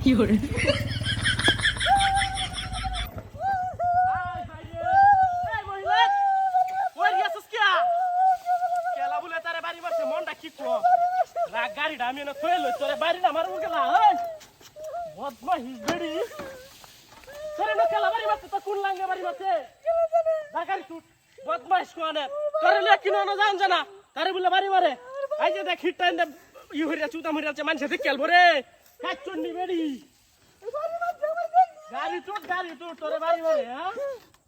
Fiore. গাড়িটা আমি না থয়ে লই তোরে বাড়ি না মারবো গেলা বদমাহি বেড়ি তোরে না খেলা বাড়ি মারতে তো কোন লাঙ্গে বাড়ি মারতে গাড়ি তুই বদমাইশ কোয়ানে তোরে লে কিনো না জান জানা তারে বলে বাড়ি মারে আই যে দেখ হিট টাইম ই হইরা চুতা মরিয়া আছে মানুষ দেখে খেলবো রে কাচ্চন্নি বেড়ি গাড়ি তুই তোরে বাড়ি মারে হ্যাঁ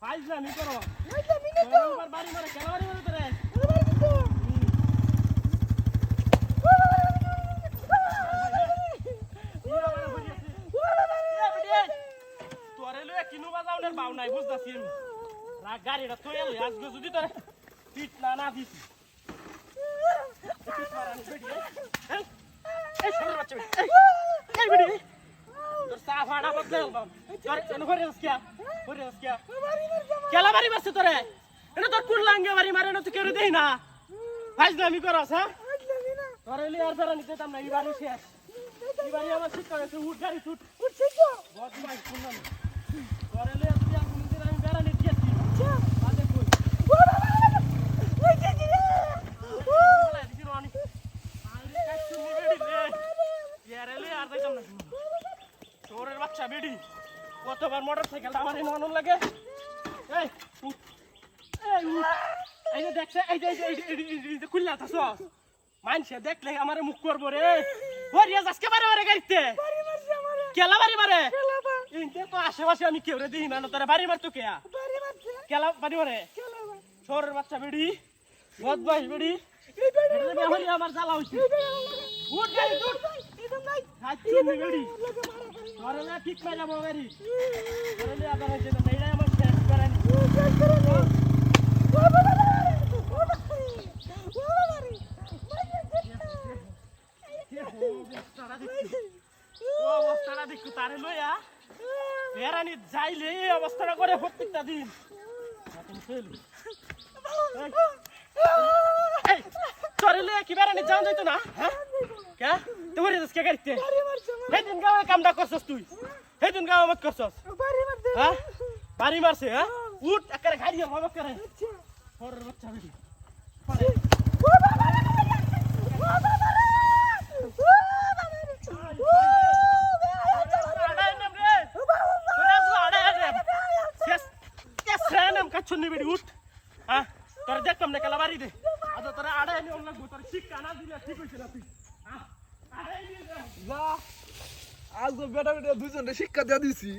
ফাইজ না নি করো তোরে বাড়ি মারে খেলা বাড়ি মারে তোরে বাউ নাই বুঝতাছি আমি রাগ গাড়িটা তো এলো আজকে যদি তোর পিট না দিছি এই ছোট বাচ্চা এই বেড়ি তোর সাফাড়া বদলে আলবাম তোর কেন করে আসকিয়া কেলা বাড়ি মারছে তোরে এটা তোর কোন লাঙ্গে বাড়ি মারে না তুই কেউ দেই না ফাইজ আমি করস হ্যাঁ তোর এলি আর বেড়া নিতে তাম না এই বাড়ি শেষ এই বাড়ি আমার ঠিক করে তুই উঠ গাড়ি উঠছিস তো বদমাইশ শুনলাম তোর এলি কতবার মোটর সাইকেলটা আমার এনে আনন্দ লাগে এই যে দেখছে এই যে খুললা থাস মানছে দেখলে আমার মুখ করবো রে হরিয়া আজকে বারে গাড়িতে কেলা বাড়ি মারে ইনতে তো আশেপাশে আমি কেউ রে দিই না তোরা বাড়ি মারতো কে কেলা বাড়ি মারে ছোরের বাচ্চা বেড়ি বদমাইশ বেড়ি হরিয়া আমার জ্বালা হইছে উঠ গাড়ি উঠ হাচ্চুনি বেড়ি তোরা ঠিক মারা যাবো গাড়ি তোরা আবার হইছে না এইটা আমার শেষ করেন অবস্থাটা দেখু তারে লইয়া বেড়ানি যাইলে এই অবস্থাটা করে প্রত্যেকটা দিন তোরে লইয়া কি বেড়ানি যাওয়া যাইতো না হ্যাঁ কে তোমার কে গাড়িতে সেদিন গাঁয়ে কামটা করছস তুই সেদিন গাঁও মত করছস হ্যাঁ বাড়ি মারছে হ্যাঁ উঠ একেবারে গাড়ি হবে করে তোর বাচ্চা বেশি কাচ্চন্নি বেড়ি উঠ হ্যাঁ তোরা দেখতাম না কেলা বাড়ি দে আজ তোরা আড়াই নিয়ে লাগবো তোর শিক্ষা না দিলে ঠিক হয়েছে না তুই আজ বেটা বেটা দুজনে শিক্ষা দিয়ে দিছি